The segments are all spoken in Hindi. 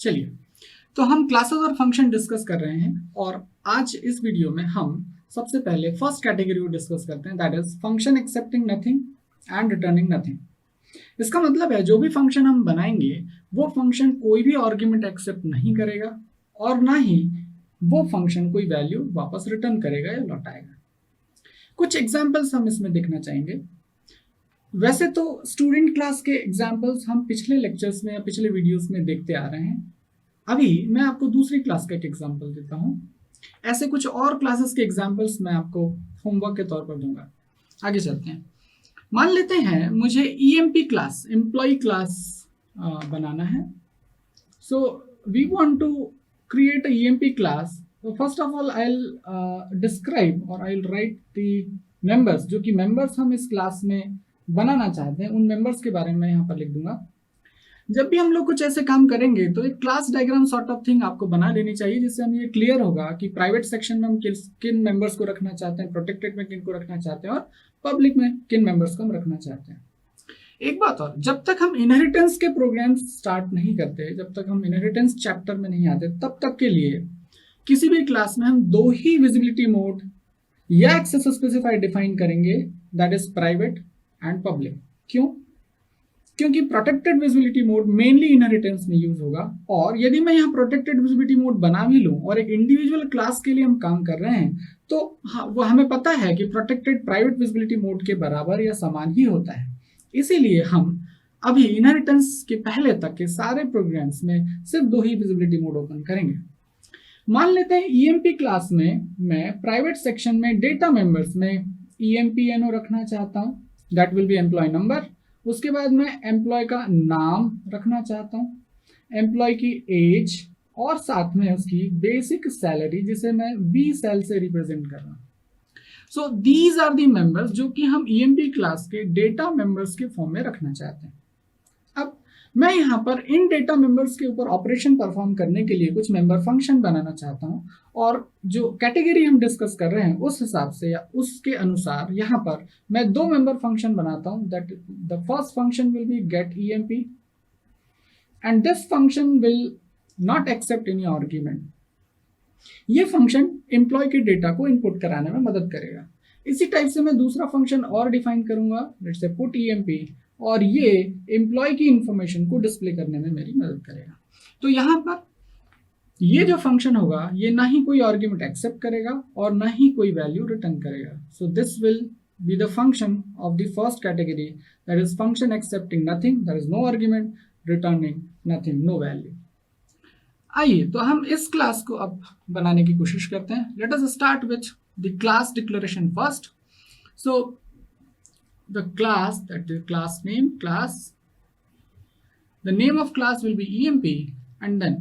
चलिए, तो हम क्लासेस और फंक्शन डिस्कस कर रहे हैं और आज इस वीडियो में हम सबसे पहले फर्स्ट कैटेगरी को डिस्कस करते हैं, that is function accepting nothing and returning nothing. इसका मतलब है जो भी फंक्शन हम बनाएंगे वो फंक्शन कोई भी आर्ग्यूमेंट एक्सेप्ट नहीं करेगा और ना ही वो फंक्शन कोई वैल्यू वापस रिटर्न करेगा या लौटाएगा। कुछ एग्जाम्पल्स हम इसमें देखना चाहेंगे। वैसे तो स्टूडेंट क्लास के एग्जाम्पल्स हम पिछले लेक्चर्स में या पिछले वीडियोस में देखते आ रहे हैं। अभी मैं आपको दूसरी क्लास का एक एग्जाम्पल देता हूँ। ऐसे कुछ और क्लासेस के एग्जाम्पल्स मैं आपको होमवर्क के तौर पर दूंगा। आगे चलते हैं। मान लेते हैं मुझे ईएमपी क्लास, एम्प्लॉय क्लास बनाना है। So we want to create a EMP class. So first of all I'll describe or I'll write the members, जो कि members हम इस क्लास में बनाना चाहते हैं उन members के बारे में यहाँ पर लिख दूंगा। जब भी हम लोग कुछ ऐसे काम करेंगे तो एक class diagram sort of thing आपको बना लेनी चाहिए, जिससे हमें ये क्लियर होगा कि प्राइवेट सेक्शन में हम किन मेंबर्स को रखना चाहते हैं, प्रोटेक्टेड में किन को रखना चाहते हैं और पब्लिक में किन मेंबर्स को हम रखना चाहते हैं। एक बात और, जब तक हम इनहेरिटेंस के प्रोग्राम स्टार्ट नहीं करते, जब तक हम इनहेरिटेंस चैप्टर में नहीं आते, तब तक के लिए किसी भी क्लास में हम दो ही विजिबिलिटी मोड या एक्सेस स्पेसिफायर डिफाइन करेंगे, that is private and public. क्यों? क्योंकि protected visibility mode mainly inheritance में यूज होगा और यदि मैं यहाँ प्रोटेक्टेड विजिबिलिटी मोड बना भी लूँ और एक इंडिविजुअल क्लास के लिए हम काम कर रहे हैं तो वो हमें पता है कि प्रोटेक्टेड प्राइवेट विजिबिलिटी मोड के बराबर या समान ही होता है। इसीलिए हम अभी इनहेरिटेंस के पहले तक के सारे प्रोग्राम्स में सिर्फ दो ही विजिबिलिटी मोड ओपन करेंगे। मान लेते हैं ईएमपी क्लास में मैं प्राइवेट सेक्शन में डेटा मेंबर्स में EMPNO रखना चाहता हूँ, that will be employ number. उसके बाद मैं एम्प्लॉय का नाम रखना चाहता हूँ, एम्प्लॉय की एज और साथ में उसकी बेसिक सैलरी, जिसे मैं B सेल से रिप्रेजेंट कर रहा हूँ। So these are the members जो कि हम EMP क्लास के डेटा मेंबर्स के फॉर्म में रखना चाहते हैं। अब मैं यहाँ पर इन डेटा मेंबर्स के ऊपर ऑपरेशन परफॉर्म करने के लिए कुछ मेंबर फंक्शन बनाना चाहता हूँ और जो कैटेगरी हम डिस्कस कर रहे हैं उस हिसाब से या उसके अनुसार यहाँ पर मैं दो मेंबर फंक्शन बनाता हूँ। That the first function will be get EMP and this function will not accept any argument. ये फंक्शन एम्प्लॉय के डेटा को इनपुट कराने में मदद करेगा। इसी टाइप से मैं दूसरा फंक्शन और डिफाइन करूंगा, लेट्स से पुट EMP, और ये एम्प्लॉय की इंफॉर्मेशन को डिस्प्ले करने में मेरी मदद करेगा। तो यहाँ पर ये जो फंक्शन होगा ये ना ही कोई आर्ग्यूमेंट एक्सेप्ट करेगा और ना ही कोई वैल्यू रिटर्न करेगा। So this will be the function of the first category, that is function accepting nothing, that is no argument, returning nothing, no value. आइए तो हम इस क्लास को अब बनाने की कोशिश करते हैं। Let us start with the class declaration first. So the class, that the class name, class, the name of class will be EMP, and then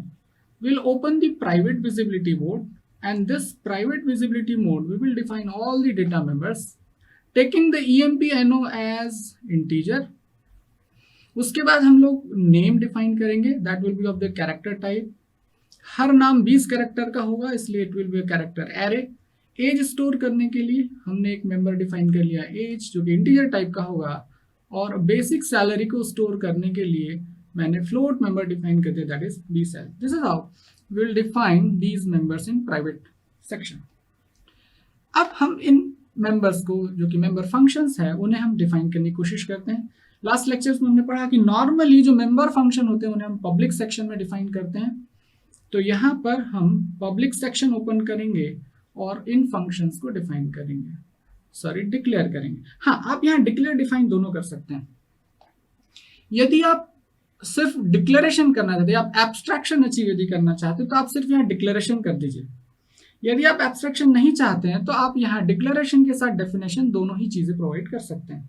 we'll open the private visibility mode, and this private visibility mode we will define all the data members taking the EMPNO as integer। उसके बाद हम लोग नेम डिफाइन करेंगे, that will be of the character type. हर नाम 20 कैरेक्टर का होगा, इसलिए it will be character array. Age स्टोर करने के लिए हमने एक मेंबर डिफाइन कर लिया एज, जो कि इंटीजर टाइप का होगा, और बेसिक सैलरी को स्टोर करने के लिए मैंने फ्लोट मेंबर डिफाइन कर दिया, that is B cell. This is how we will define these members in private section. अब हम इन मेंबर्स को, जो कि मेंबर फंक्शंस है, उन्हें हम डिफाइन करने की कोशिश करते हैं। लास्ट लेक्चर्स में हमने पढ़ा कि नॉर्मली जो मेंबर फंक्शन होते हैं उन्हें हम पब्लिक सेक्शन में डिफाइन करते हैं। तो यहाँ पर हम पब्लिक सेक्शन ओपन करेंगे और इन फंक्शंस को डिफाइन करेंगे, सॉरी डिक्लेयर करेंगे। हाँ, आप यहाँ डिक्लेयर डिफाइन दोनों कर सकते हैं। यदि आप सिर्फ डिक्लेरेशन करना चाहते हैं, आप एब्स्ट्रैक्शन अचीव यदि करना चाहते हैं तो आप सिर्फ यहाँ डिक्लेरेशन कर दीजिए। यदि आप एब्स्ट्रैक्शन नहीं चाहते हैं तो आप यहाँ डिक्लेरेशन के साथ डेफिनेशन दोनों ही चीजें प्रोवाइड कर सकते हैं।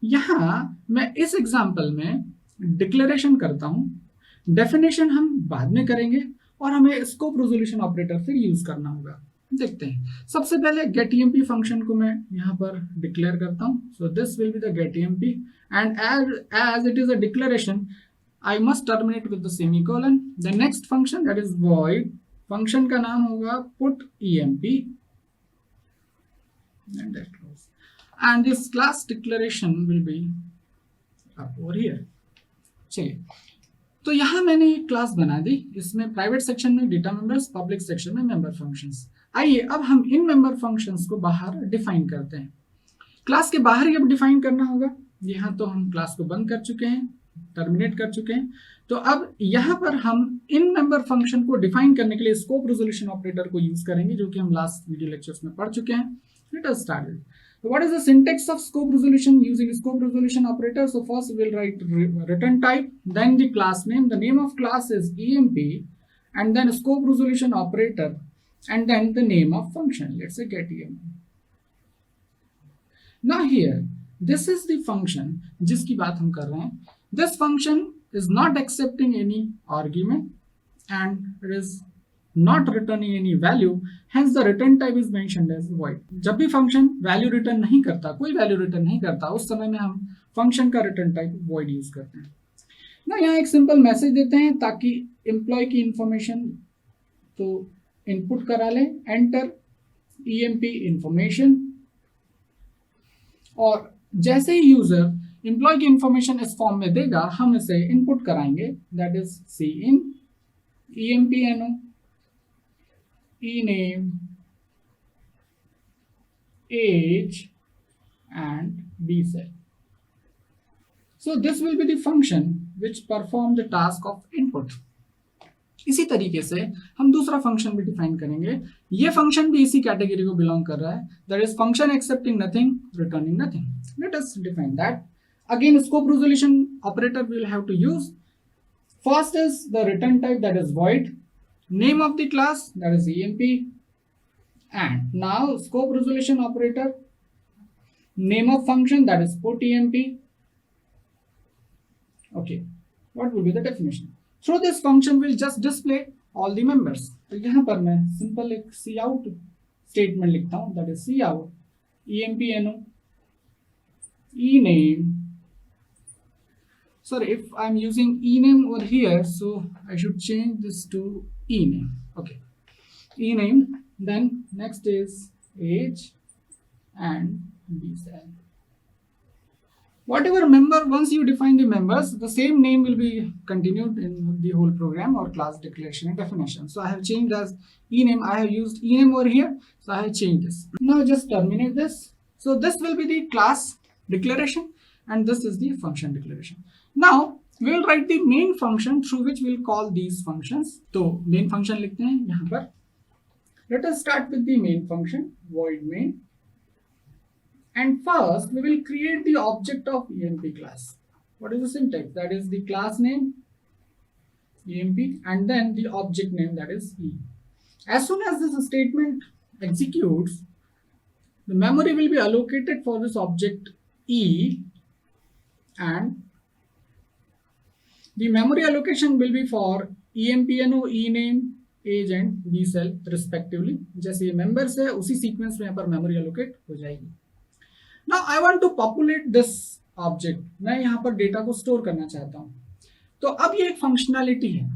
यहाँ मैं इस एग्जाम्पल में डिक्लेरेशन करता हूँ, डेफिनेशन हम बाद में करेंगे और हमें स्कोप रेजोल्यूशन ऑपरेटर फिर यूज करना होगा। देखते हैं। सबसे पहले गेट EMP फंक्शन को मैं यहाँ पर डिक्लेयर करता हूँ। So this will be the get EMP and as it is a declaration I must terminate with the semicolon. The next function, that is void, function का नाम होगा put EMP and this class declaration will be up over here। चलिए, तो यहाँ मैंने एक क्लास बना दी, इसमें प्राइवेट सेक्शन में डेटा मेंबर्स, पब्लिक सेक्शन में मेंबर फंक्शंस। आइए अब हम इन मेंबर फंक्शंस को बाहर डिफाइन करते हैं। क्लास के बाहर ही अब डिफाइन करना होगा। यहाँ तो हम क्लास को बंद कर चुके हैं, टर्मिनेट कर चुके हैं। तो अब यहाँ पर हम इन मेंबर फंक्शन को डिफाइन करने के लिए स्कोप रेजोल्यूशन ऑपरेटर को यूज करेंगे, जो कि हम लास्ट वीडियो लेक्चर्स में पढ़ चुके हैं। Let us start it. So what is the syntax of scope resolution using scope resolution operator? So first we will write return type, then the class name. The name of class is emp, and then scope resolution operator, and then the name of function. Let's say get emp. Now here, this is the function जिसकी बात हम कर रहे हैं. This function is not accepting any argument, and it is not returning any value, hence the return type is mentioned as void. जब भी फंक्शन वैल्यू रिटर्न नहीं करता, कोई वैल्यू रिटर्न नहीं करता, उस समय में हम फंक्शन का रिटर्न टाइप void यूज करते हैं ना। यहाँ एक सिंपल मैसेज देते हैं ताकि एम्प्लॉय की इंफॉर्मेशन तो इनपुट करा लें, एंटर emp इंफॉर्मेशन, और जैसे ही यूजर एम्प्लॉय की इंफॉर्मेशन इस फॉर्म में देगा, हम इसे इनपुट कराएंगे, that is cin emp no ename, age and bcell. So this will be the function which perform the task of input. इसी तरीके से हम दूसरा फंक्शन भी डिफाइन करेंगे। ये फंक्शन भी इसी कैटेगरी को बिलोंग कर रहा है, that is function accepting nothing, returning nothing. Let us define that. Again scope resolution operator we will have to use. First is the return type, that is void, name of the class, that is emp, and now scope resolution operator, name of function, that is put emp. Okay, what will be the definition? Through this function will just display all the members. तो यहाँ पर मैं सिंपल एक cout स्टेटमेंट लिखता हूँ, that is cout emp no ename. Sorry, if I'm using ename over here, so I should change this to ename. Okay, ename. Then next is age and bcell. Whatever member, once you define the members, the same name will be continued in the whole program or class declaration and definition. So I have changed as ename. I have used ename over here, so I have changed this. Now just terminate this. So this will be the class declaration, and this is the function declaration. Now we will write the main function through which we will call these functions. तो main function लिखते हैं यहाँ पर. Let us start with the main function, void main. And first we will create the object of emp class. What is the syntax? That is the class name emp, and then the object name, that is e. As soon as this statement executes, the memory will be allocated for this object e, and the memory allocation will be for emp no ename, age and bcell respectively. जैसे ये members है, उसी sequence में यहाँ पर memory allocate हो जाएगी. Now I want to populate this object. मैं यहाँ पर डेटा को स्टोर करना चाहता हूँ. तो अब ये एक फंक्शनैलिटी है.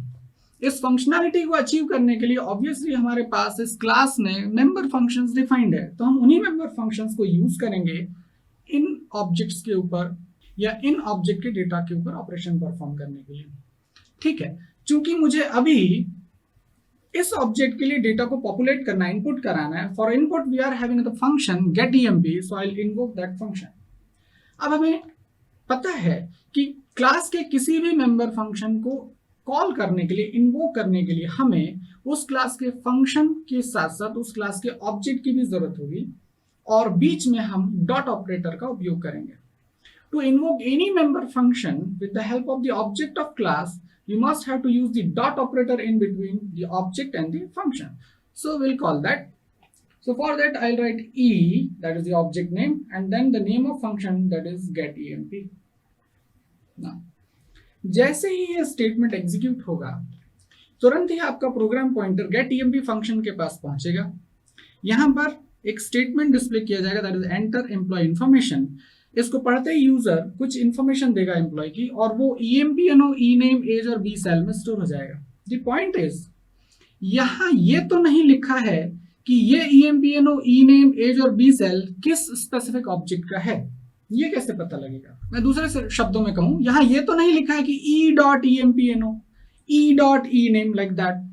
इस फंक्शनैलिटी को अचीव करने के लिए ऑब्वियसली हमारे पास इस क्लास में मेंबर फंक्शंस डिफाइंड है, तो हम उन्हीं मेंबर फंक्शंस को यूज करेंगे इन ऑब्जेक्ट्स के ऊपर या इन ऑब्जेक्ट के डेटा के ऊपर ऑपरेशन परफॉर्म करने के लिए. ठीक है, चूंकि मुझे अभी इस ऑब्जेक्ट के लिए डेटा को पॉपुलेट करना है, इनपुट कराना है. For input we are having the function get emp, so I will invoke that function. अब हमें पता है कि क्लास के किसी भी मेंबर फंक्शन को कॉल करने के लिए, इन्वोक करने के लिए हमें उस क्लास के फंक्शन के साथ साथ उस क्लास के ऑब्जेक्ट की भी जरूरत होगी, और बीच में हम डॉट ऑपरेटर का उपयोग करेंगे. To invoke any member function with the help of the object of class, you must have to use the dot operator in between the object and the function. So we'll call that. So for that I'll write e, that is the object name, and then the name of function, that is get emp. Now, जैसे ही ये स्टेटमेंट एग्जीक्यूट होगा, तुरंत ही आपका program pointer get emp function के पास पहुंचेगा. यहाँ पर एक स्टेटमेंट डिस्प्ले किया जाएगा, that is enter employee information. इसको पढ़ते ही यूजर कुछ इंफॉर्मेशन देगा एम्प्लॉय की, और वो emp no ename, age और bcell में स्टोर हो जाएगा. द पॉइंट इज, यहाँ ये तो नहीं लिखा है कि ये emp no ename, age और bcell किस स्पेसिफिक ऑब्जेक्ट का है. ये कैसे पता लगेगा? मैं दूसरे शब्दों में कहूं, यहां ये तो नहीं लिखा है कि e.empno, e.ename लाइक दैट।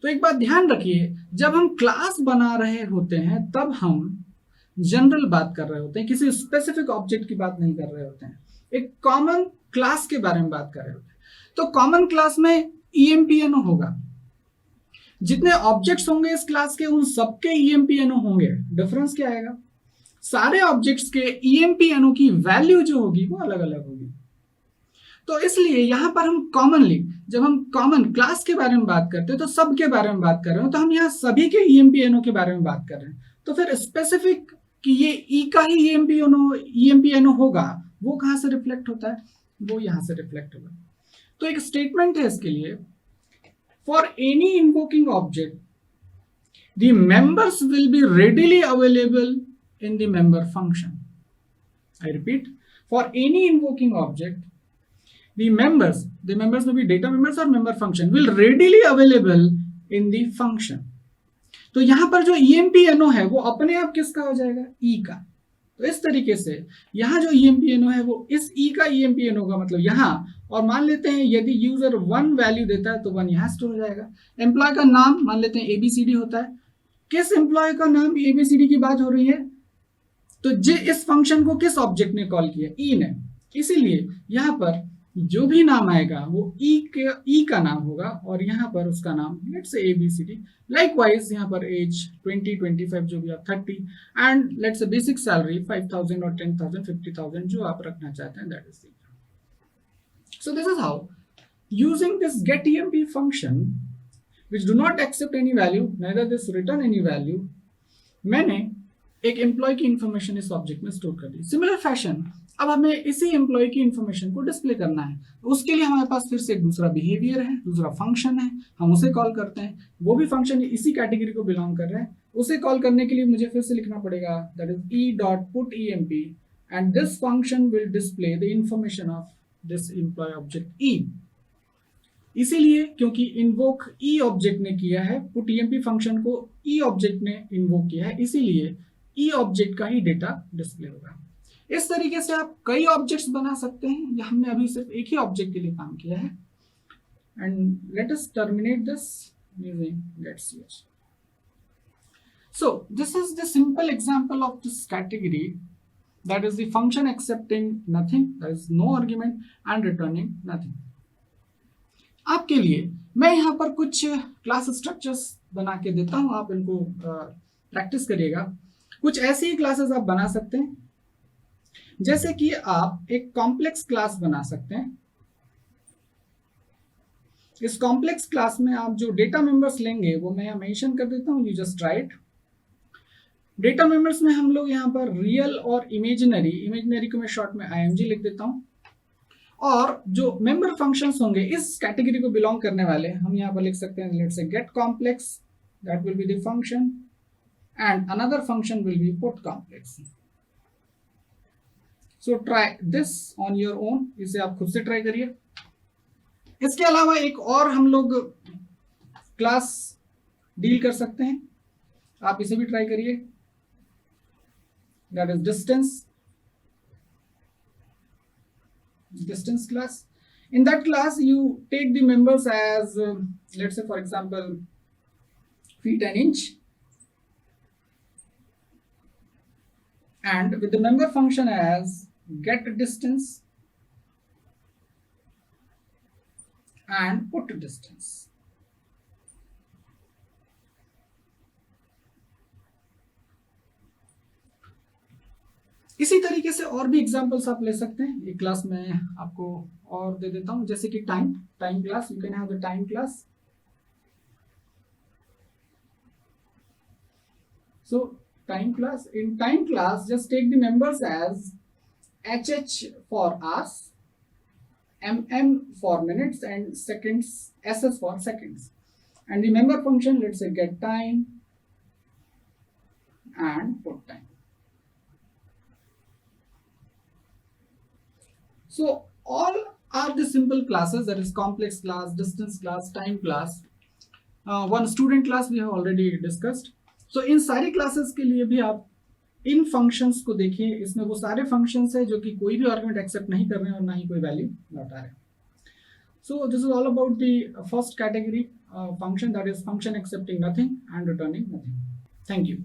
तो एक बात ध्यान रखिए, जब हम क्लास बना रहे होते हैं तब हम जनरल बात कर रहे होते हैं, किसी स्पेसिफिक ऑब्जेक्ट की बात नहीं कर रहे होते हैं, एक कॉमन क्लास के बारे में बात कर रहे होते हैं। तो कॉमन क्लास में EMPNO होगा, जितने ऑब्जेक्ट्स होंगे इस क्लास के उन सबके EMPNO होंगे। डिफरेंस क्या आएगा? सारे ऑब्जेक्ट्स के EMPNO की वैल्यू जो होगी वो अलग अलग होगी। तो इसलिए यहां पर हम कॉमनली, जब हम कॉमन क्लास के बारे में बात करते हैं तो सब के बारे में बात कर रहे हो, तो हम यहाँ सभी के EMPNO के बारे में बात कर रहे हैं। तो फिर स्पेसिफिक कि ये ई का ही EMPNO होगा, वो कहां से रिफ्लेक्ट होता है? वो यहां से रिफ्लेक्ट होगा। तो एक स्टेटमेंट है इसके लिए, for any invoking object the members will be readily available in the member function. I repeat, for any invoking object, the members may be data members or member function, will readily available in the function. तो यहां पर जो EMPNO है वो अपने आप किसका हो जाएगा? E का। तो इस तरीके से यहां जो EMPNO है वो इस E का EMPNO होगा, मतलब यहां। और मान लेते हैं यदि यूजर 1 वैल्यू देता है तो 1 यहां स्टोर हो जाएगा। एम्प्लॉय का नाम मान लेते हैं ABCD होता है। किस एम्प्लॉय का नाम ABCD की बात हो रही है? तो इस फंक्शन को किस ऑब्जेक्ट ने कॉल किया? ई ने। इसीलिए यहां पर जो भी नाम आएगा वो ई का नाम होगा और यहां पर उसका नाम लेट्स से ABCD। लाइकवाइज यहां पर एज 20, 25 जो भी आप 30 and let's say basic salary 5000 और 10,000, 50,000 जो आप रखना चाहते हैं, that is the. So this is how using this getEMP function which do not accept any value, neither this return any value, मैंने एक एम्प्लॉय की इंफॉर्मेशन इस ऑब्जेक्ट में स्टोर कर दी। सिमिलर फैशन अब हमें इसी एम्प्लॉय की इंफॉर्मेशन को डिस्प्ले करना है, उसके लिए हमारे पास फिर से एक दूसरा बिहेवियर है, दूसरा फंक्शन है, हम उसे कॉल करते हैं। वो भी फंक्शन इसी कैटेगरी को बिलोंग कर रहा है। उसे कॉल करने के लिए मुझे फिर से लिखना पड़ेगा, that is e.putEMP and this function will display the information of this employ object E। इसीलिए क्योंकि इन्वोक E ऑब्जेक्ट ने किया है, putEMP फंक्शन को E ऑब्जेक्ट ने इन्वोक किया है, इसीलिए E ऑब्जेक्ट का ही डेटा डिस्प्ले होगा। इस तरीके से आप कई ऑब्जेक्ट्स बना सकते हैं। या हमने अभी सिर्फ एक ही ऑब्जेक्ट के लिए काम किया है। And let us terminate this using getCH। So this is the simple example of this category, that is the function accepting nothing, that is no argument and returning nothing. आपके लिए मैं यहाँ पर कुछ क्लास स्ट्रक्चर्स बना के देता हूँ, आप इनको प्रैक्टिस करिएगा। कुछ ऐसी ही क्लासेस आप बना सकते हैं, जैसे कि आप एक कॉम्प्लेक्स क्लास बना सकते हैं। इस कॉम्प्लेक्स क्लास में आप जो डेटा मेंबर्स लेंगे वो मैं यहाँ मेंशन कर देता हूँ, you just right. Data members में हम लोग यहाँ पर रियल और इमेजिनरी को मैं शॉर्ट में IMG लिख देता हूँ। और जो मेंबर फंक्शंस होंगे इस कैटेगरी को बिलोंग करने वाले हम यहाँ पर लिख सकते हैं, let's say getComplex, that will be the function and another function will be putComplex. So try this on your own, इसे आप खुद से ट्राई करिए। इसके अलावा एक और हम लोग क्लास डील कर सकते हैं, आप इसे भी ट्राई करिए, that is distance class. In that class you take the members as let's say for example feet and inch, and with the member function as getDistance and putDistance. इसी तरीके से और भी एग्जांपल्स आप ले सकते हैं। एक क्लास में आपको और दे देता हूं, जैसे कि time class, you can have the time class. So time class, in time class just take the members as HH for hours, MM for minutes and seconds, SS for seconds, and the member function let's say getTime and putTime. So all are the simple classes, that is complex class, distance class, time class, one student class we have already discussed. So इन सारी क्लासेस के लिए भी आप इन फंक्शंस को देखिए, इसमें वो सारे फंक्शंस है जो कि कोई भी आर्गुमेंट एक्सेप्ट नहीं कर रहे हैं और ना ही कोई वैल्यू लौटा रहे हैं. So this is all about the first category function, that is function accepting nothing and returning nothing. Thank you.